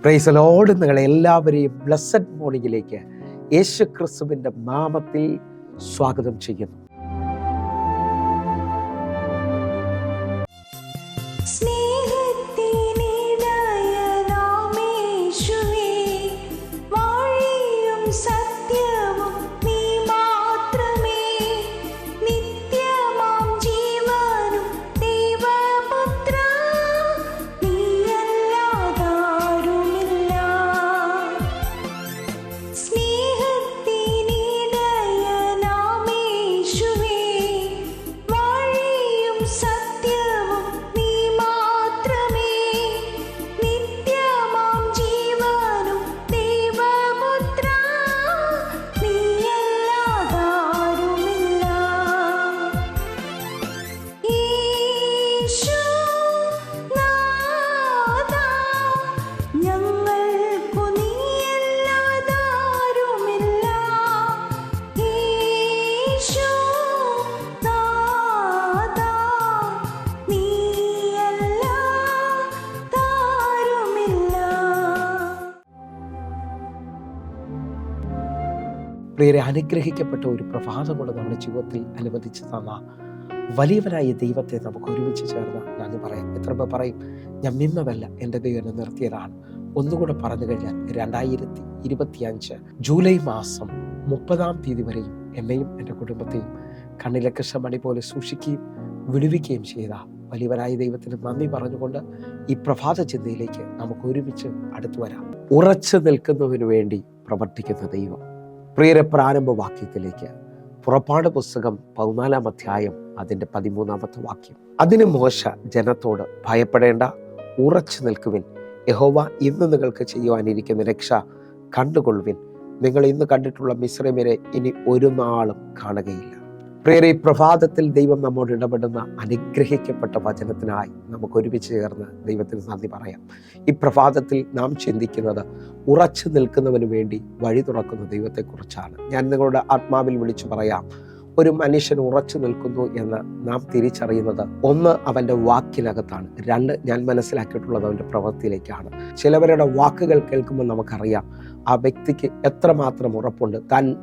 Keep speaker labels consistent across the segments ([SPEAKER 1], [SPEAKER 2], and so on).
[SPEAKER 1] Praise the Lord. നിങ്ങളെ എല്ലാവരെയും blessed മോർണിംഗിലേക്ക് യേശു ക്രിസ്തുവിൻ്റെ നാമത്തിൽ സ്വാഗതം ചെയ്യുന്നു. പ്രിയരെ, അനുഗ്രഹിക്കപ്പെട്ട ഒരു പ്രഭാതമുള്ള നമ്മുടെ ജീവിതത്തിൽ അനുവദിച്ചു തന്ന വലിയവനായ ദൈവത്തെ നമുക്ക് ഒരുമിച്ച് ചേർന്ന് നന്ദി പറയാം. എത്ര പേർ പറയും, ഞാൻ നിന്നതല്ല, എൻ്റെ ദൈവം എന്നെ നിർത്തിയതാണ്. ഒന്നുകൂടെ പറഞ്ഞു കഴിഞ്ഞാൽ 2025 ജൂലൈ മാസം 30-ാം തീയതി വരെയും എന്നെയും എൻ്റെ കുടുംബത്തെയും കണ്ണിലെ കൃഷ്ണമണി പോലെ സൂക്ഷിക്കുകയും വിടുവിക്കുകയും ചെയ്ത വലിയവനായ ദൈവത്തിന് നന്ദി പറഞ്ഞുകൊണ്ട് ഈ പ്രഭാത ചിന്തയിലേക്ക് നമുക്ക് ഒരുമിച്ച് അടുത്തു വരാം. ഉറച്ചു നിൽക്കുന്നതിന് വേണ്ടി പ്രവർത്തിക്കുന്ന ദൈവം. പ്രിയരെ, പ്രാരംഭ വാക്യത്തിലേക്ക് പുറപ്പാട് പുസ്തകം 14-ാം അധ്യായം അതിൻ്റെ 13-ാമത്തെ വാക്യം. അതിന് മോശ ജനത്തോട്, ഭയപ്പെടേണ്ട, ഉറച്ചു നിൽക്കുവിൻ, യഹോവ ഇന്ന് നിങ്ങൾക്ക് ചെയ്യുവാനിരിക്കുന്ന രക്ഷ കണ്ടുകൊള്ളുവിൻ. നിങ്ങൾ ഇന്ന് കണ്ടിട്ടുള്ള മിസ്രയീമ്യരെ ഇനി ഒരു നാളും കാണുകയില്ല. പ്രിയരെ, ഈ പ്രഭാതത്തിൽ ദൈവം നമ്മോട് ഇടപെടുന്ന അനുഗ്രഹിക്കപ്പെട്ട വചനത്തിനായി നമുക്ക് ഒരുമിച്ച് ചേർന്ന് ദൈവത്തിന് നന്ദി പറയാം. ഈ പ്രഭാതത്തിൽ നാം ചിന്തിക്കുന്നത് ഉറച്ചു നിൽക്കുന്നവന് വേണ്ടി വഴി തുറക്കുന്ന ദൈവത്തെക്കുറിച്ചാണ്. ഞാൻ നിങ്ങളുടെ ആത്മാവിൽ വിളിച്ചു പറയാം, ഒരു മനുഷ്യൻ ഉറച്ചു നിൽക്കുന്നു എന്ന് നാം തിരിച്ചറിയുന്നത്, ഒന്ന്, അവൻ്റെ വാക്കിനകത്താണ്. രണ്ട്, ഞാൻ മനസ്സിലാക്കിയിട്ടുള്ളത് അവൻ്റെ പ്രവൃത്തിയിലേക്കാണ്. ചിലവരുടെ വാക്കുകൾ കേൾക്കുമ്പോൾ നമുക്കറിയാം ആ വ്യക്തിക്ക് എത്രമാത്രം ഉറപ്പുണ്ട്, താൻ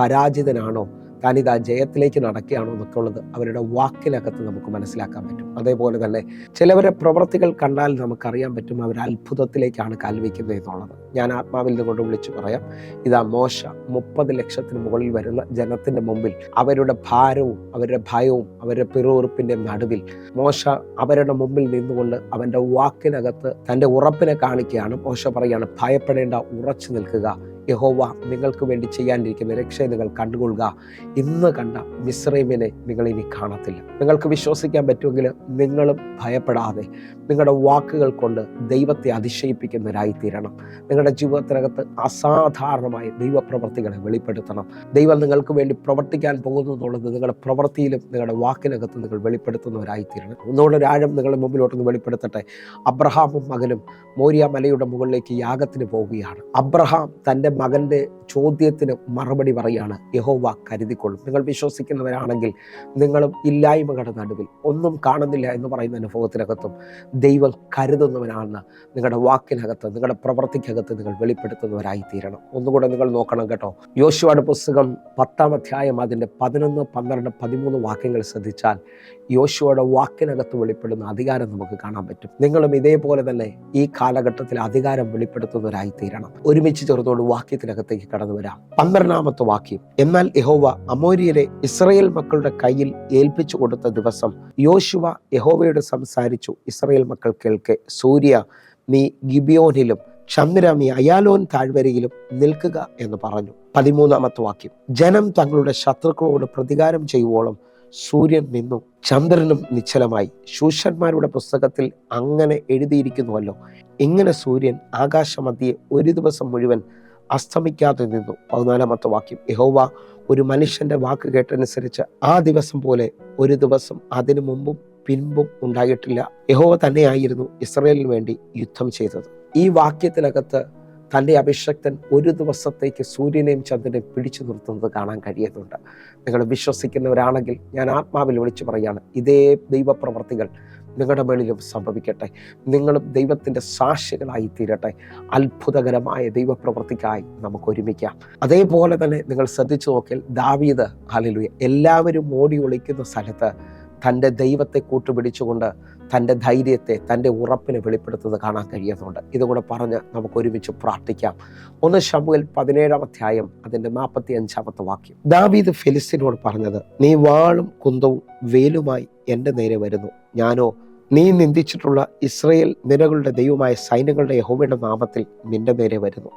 [SPEAKER 1] പരാജിതനാണോ, താനിതാ ജയത്തിലേക്ക് നടക്കുകയാണോ എന്നൊക്കെ ഉള്ളത് അവരുടെ വാക്കിനകത്ത് നമുക്ക് മനസ്സിലാക്കാൻ പറ്റും. അതേപോലെ തന്നെ ചിലവരെ പ്രവൃത്തികൾ കണ്ടാൽ നമുക്കറിയാൻ പറ്റും അവർ അത്ഭുതത്തിലേക്കാണ് കാൽവയ്ക്കുന്നത് എന്നുള്ളത്. ഞാൻ ആത്മാവിൽ നിന്നുകൊണ്ട് വിളിച്ചു പറയാം, ഇതാ മോശ 30 ലക്ഷത്തിന് മുകളിൽ വരുന്ന ജനത്തിൻ്റെ മുമ്പിൽ അവരുടെ ഭാരവും അവരുടെ ഭയവും അവരുടെ പിറുപിറുപ്പിൻ്റെ നടുവിൽ മോശ അവരുടെ മുമ്പിൽ നിന്നുകൊണ്ട് അവൻ്റെ വാക്കിനകത്ത് തൻ്റെ ഉറപ്പിനെ കാണിക്കുകയാണ്. മോശ പറയാണ്, ഭയപ്പെടേണ്ട, ഉറച്ചു നിൽക്കുക, യഹോവ നിങ്ങൾക്ക് വേണ്ടി ചെയ്യാനിരിക്കുന്ന രക്ഷയെ നിങ്ങൾ കണ്ടുകൊള്ളുക. ഇന്ന് കണ്ട മിസ്രയീമ്യനെ നിങ്ങൾ ഇനി കാണത്തില്ല. നിങ്ങൾക്ക് വിശ്വസിക്കാൻ പറ്റുമെങ്കിൽ നിങ്ങളും ഭയപ്പെടാതെ നിങ്ങളുടെ വാക്കുകൾ കൊണ്ട് ദൈവത്തെ അതിശയിപ്പിക്കുന്നവരായിത്തീരണം. നിങ്ങളുടെ ജീവിതത്തിനകത്ത് അസാധാരണമായ ദൈവപ്രവൃത്തികളെ വെളിപ്പെടുത്തണം. ദൈവം നിങ്ങൾക്ക് വേണ്ടി പ്രവർത്തിക്കാൻ പോകുന്നു എന്നുള്ളത് നിങ്ങളുടെ പ്രവൃത്തിയിലും നിങ്ങളുടെ വാക്കിനകത്ത് നിങ്ങൾ വെളിപ്പെടുത്തുന്നവരായിത്തീരണം. ഒന്നുകൂടെ ആഴം നിങ്ങളുടെ മുമ്പിലോട്ടൊന്ന് വെളിപ്പെടുത്തട്ടെ. അബ്രഹാമും മകനും മോരിയ മലയുടെ മുകളിലേക്ക് യാഗത്തിന് പോവുകയാണ്. അബ്രഹാം തൻ്റെ മകൻ്റെ ചോദ്യത്തിന് മറുപടി പറയാണ്, യഹോവ കരുതിക്കൊള്ളും. നിങ്ങൾ വിശ്വസിക്കുന്നവരാണെങ്കിൽ നിങ്ങളും ഇല്ലായ്മകളുടെ നടുവിൽ ഒന്നും കാണുന്നില്ല എന്ന് പറയുന്ന അനുഭവത്തിനകത്തും ദൈവം കരുതുന്നവനാണെന്ന് നിങ്ങളുടെ വാക്കിനകത്ത് നിങ്ങളുടെ പ്രവൃത്തിക്കകത്ത് നിങ്ങൾ വെളിപ്പെടുത്തുന്നവരായിത്തീരണം. ഒന്നുകൂടെ നിങ്ങൾ നോക്കണം കേട്ടോ. യോശുവയുടെ പുസ്തകം 10-ാം അധ്യായം അതിൻ്റെ 11, 12, 13 വാക്യങ്ങൾ ശ്രദ്ധിച്ചാൽ യോശുവയുടെ വാക്കിനകത്ത് വെളിപ്പെടുന്ന അധികാരം നമുക്ക് കാണാൻ പറ്റും. നിങ്ങളും ഇതേപോലെ തന്നെ ഈ കാലഘട്ടത്തിൽ അധികാരം വെളിപ്പെടുത്തുന്നവരായിത്തീരണം. ഒരുമിച്ച് ചേർത്തോട് വാക്യത്തിനകത്തേക്ക് കടന്നു വരാം. 12-ാമത്തെ വാക്യം. എന്നാൽ യഹോവ അമോര്യരെ ഇസ്രായേൽ മക്കളുടെ കയ്യിൽ ഏൽപ്പിച്ചു കൊടുത്ത ദിവസം യോശുവ യഹോവയോട് സംസാരിച്ചു. ഇസ്രായേൽ മക്കൾ കേൾക്കെ, സൂര്യ നീ ഗിബിയോനിലും ചന്ദ്ര നീ അയാലോൻ താഴ്വരയിലും നിൽക്കുക എന്ന് പറഞ്ഞു. 13-ാമത്തെ വാക്യം. ജനം തങ്ങളുടെ ശത്രുക്കളോട് പ്രതികാരം ചെയ്യുവോളം സൂര്യൻ നിന്നു, ചന്ദ്രനും നിശ്ചലമായി. ശൂഷന്മാരുടെ പുസ്തകത്തിൽ അങ്ങനെ എഴുതിയിരിക്കുന്നുവല്ലോ, ഇങ്ങനെ സൂര്യൻ ആകാശമധ്യേ ഒരു ദിവസം മുഴുവൻ അസ്തമിക്കാതെ നിന്നു. 14-ാമത്തെ വാക്യം. യഹോവ ഒരു മനുഷ്യന്റെ വാക്ക് കേട്ടനുസരിച്ച് ആ ദിവസം പോലെ ഒരു ദിവസം അതിനു മുമ്പും പിൻപും ഉണ്ടായിട്ടില്ല. യഹോവ തന്നെയായിരുന്നു ഇസ്രായേലിന് വേണ്ടി യുദ്ധം ചെയ്തത്. ഈ വാക്യത്തിനകത്ത് തൻ്റെ അഭിഷക്തൻ ഒരു ദിവസത്തേക്ക് സൂര്യനെയും ചന്ദ്രനെയും പിടിച്ചു നിർത്തുന്നത് കാണാൻ കഴിയുന്നുണ്ട്. നിങ്ങൾ വിശ്വസിക്കുന്നവരാണെങ്കിൽ ഞാൻ ആത്മാവിൽ വിളിച്ചു പറയാണ്, ഇതേ ദൈവപ്രവർത്തികൾ നിങ്ങളുടെ മേളിലും സംഭവിക്കട്ടെ. നിങ്ങളും ദൈവത്തിൻ്റെ സാക്ഷികളായി തീരട്ടെ. അത്ഭുതകരമായ ദൈവപ്രവൃത്തിക്കായി നമുക്ക് ഒരുമിക്കാം. അതേപോലെ തന്നെ നിങ്ങൾ ശ്രദ്ധിച്ചു നോക്കിയാൽ ദാവീദ്, ഹല്ലേലൂയ, എല്ലാവരും ഓടി ഒളിക്കുന്ന സ്ഥലത്ത് തൻ്റെ ദൈവത്തെ കൂട്ടുപിടിച്ചുകൊണ്ട് തൻ്റെ ധൈര്യത്തെ, തൻ്റെ ഉറപ്പിനെ വെളിപ്പെടുത്തുന്നത് കാണാൻ കഴിയുന്നുണ്ട്. ഇതുകൂടെ പറഞ്ഞ് നമുക്ക് ഒരുമിച്ച് പ്രാർത്ഥിക്കാം. 1 ശമൂവേൽ 17-ാം അധ്യായം അതിൻ്റെ 45-ാമത്തെ വാക്യം. ദാവീദ് ഫെലിസ്ത്യനോട് പറഞ്ഞത്, നീ വാളും കുന്തവും വേലുമായി എൻ്റെ നേരെ വരുന്നു, ഞാനോ നീ നിന്ദിച്ചിട്ടുള്ള ഇസ്രായേൽ നിരകളുടെ ദൈവമായ സൈന്യങ്ങളുടെ യഹോവയുടെ നാമത്തിൽ നിന്റെ നേരെ വരുന്നു.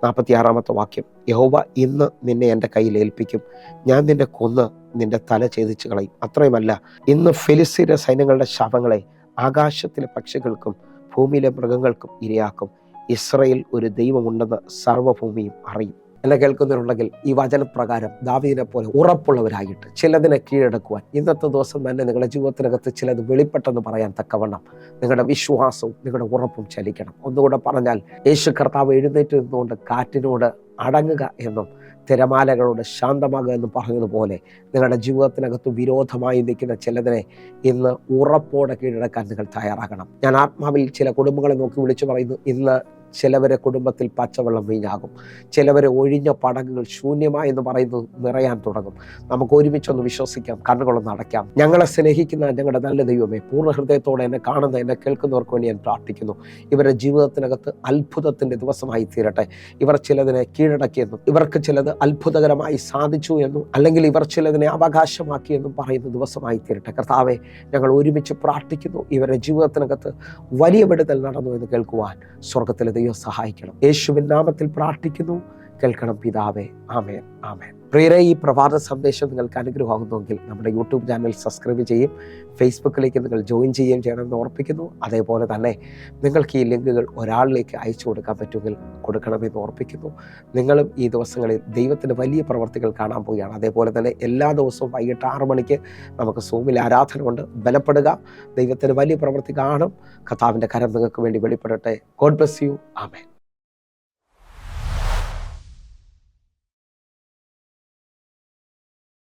[SPEAKER 1] 46-ാമത്തെ വാക്യം. യഹോവ ഇന്ന് നിന്നെ എൻ്റെ കയ്യിൽ ഏൽപ്പിക്കും, ഞാൻ നിന്നെ കൊന്ന് നിന്റെ തല ഛേദിച്ചു കളയും. അത്രയുമല്ല, ഇന്ന് ഫെലിസ്ത്യരുടെ സൈന്യങ്ങളുടെ ശവങ്ങളെ ആകാശത്തിലെ പക്ഷികൾക്കും ഭൂമിയിലെ മൃഗങ്ങൾക്കും ഇരയാക്കും. ഇസ്രായേൽ ഒരു ദൈവമുണ്ടെന്ന് സർവ്വഭൂമിയും അറിയും. എന്നെ കേൾക്കുന്നവരുണ്ടെങ്കിൽ ഈ വചനപ്രകാരം ദാവീദിനെ പോലെ ഉറപ്പുള്ളവരായിട്ട് ചിലതിനെ കീഴടക്കുവാൻ ഇന്നത്തെ ദിവസം തന്നെ നിങ്ങളുടെ ജീവിതത്തിനകത്ത് ചിലത് വെളിപ്പെട്ടെന്ന് പറയാൻ തക്കവണ്ണം നിങ്ങളുടെ വിശ്വാസവും നിങ്ങളുടെ ഉറപ്പും ചലിക്കണം. ഒന്നുകൂടെ പറഞ്ഞാൽ, യേശു കർത്താവ് എഴുന്നേറ്റ് നിന്നുകൊണ്ട് കാറ്റിനോട് അടങ്ങുക എന്നും തിരമാലകളോട് ശാന്തമാകുക എന്നും പറഞ്ഞതുപോലെ നിങ്ങളുടെ ജീവിതത്തിനകത്ത് വിരോധമായി നിൽക്കുന്ന ചിലതിനെ ഇന്ന് ഉറപ്പോടെ കീഴടക്കാൻ നിങ്ങൾ തയ്യാറാകണം. ഞാൻ ആത്മാവിൽ ചില കുടുംബങ്ങളെ നോക്കി വിളിച്ചു പറയുന്നു, ഇന്ന് ചിലവരെ കുടുംബത്തിൽ പച്ചവെള്ളം വീഞ്ഞാകും. ചിലവരെ ഒഴിഞ്ഞ പടകുകൾ ശൂന്യമായി എന്ന് പറയുന്നത് നിറയാൻ തുടങ്ങും. നമുക്ക് ഒരുമിച്ചൊന്ന് വിശ്വസിക്കാം, കണ്ണുകളൊന്ന് അടയ്ക്കാം. ഞങ്ങളെ സ്നേഹിക്കുന്ന ഞങ്ങളുടെ നല്ല ദൈവമേ, പൂർണ്ണ ഹൃദയത്തോടെ എന്നെ കാണുന്ന, എന്നെ കേൾക്കുന്നവർക്ക് വേണ്ടി ഞാൻ പ്രാർത്ഥിക്കുന്നു. ഇവരുടെ ജീവിതത്തിനകത്ത് അത്ഭുതത്തിൻ്റെ ദിവസമായി തീരട്ടെ. ഇവർ ചിലതിനെ കീഴടക്കിയെന്നും ഇവർക്ക് ചിലത് അത്ഭുതകരമായി സാധിച്ചു എന്നും അല്ലെങ്കിൽ ഇവർ ചിലതിനെ അവകാശമാക്കിയെന്നും പറയുന്ന ദിവസമായി തീരട്ടെ. കർത്താവെ, ഞങ്ങൾ ഒരുമിച്ച് പ്രാർത്ഥിക്കുന്നു. ഇവരുടെ ജീവിതത്തിനകത്ത് വലിയ വിടുതൽ നടന്നു എന്ന് കേൾക്കുവാൻ സ്വർഗത്തിലെ ദൈവം സഹായിക്കണം. യേശുവിൻ നാമത്തിൽ പ്രാർത്ഥിക്കുന്നു, കേൾക്കണം പിതാവേ. ആമേൻ, ആമേൻ. പ്രിയരെ, ഈ പ്രഭാത സന്ദേശം നിങ്ങൾക്ക് അനുഗ്രഹമാകുന്നുവെങ്കിൽ നമ്മുടെ യൂട്യൂബ് ചാനൽ സബ്സ്ക്രൈബ് ചെയ്യും, ഫേസ്ബുക്കിലേക്ക് നിങ്ങൾ ജോയിൻ ചെയ്യുകയും ചെയ്യണമെന്ന് ഓർപ്പിക്കുന്നു. അതേപോലെ തന്നെ നിങ്ങൾക്ക് ഈ ലിങ്കുകൾ ഒരാളിലേക്ക് അയച്ചു കൊടുക്കാൻ പറ്റുമെങ്കിൽ കൊടുക്കണമെന്ന് ഓർപ്പിക്കുന്നു. നിങ്ങളും ഈ ദിവസങ്ങളിൽ ദൈവത്തിൻ്റെ വലിയ പ്രവർത്തികൾ കാണാൻ പോവുകയാണ്. അതേപോലെ തന്നെ എല്ലാ ദിവസവും വൈകിട്ട് 6 മണിക്ക് നമുക്ക് സൂമിൽ ആരാധന കൊണ്ട് ബലപ്പെടുക. ദൈവത്തിൻ്റെ വലിയ പ്രവൃത്തി കാണും. കർത്താവിൻ്റെ കരം നിങ്ങൾക്ക് വേണ്ടി വെളിപ്പെടട്ടെ. God bless you. ആമേൻ.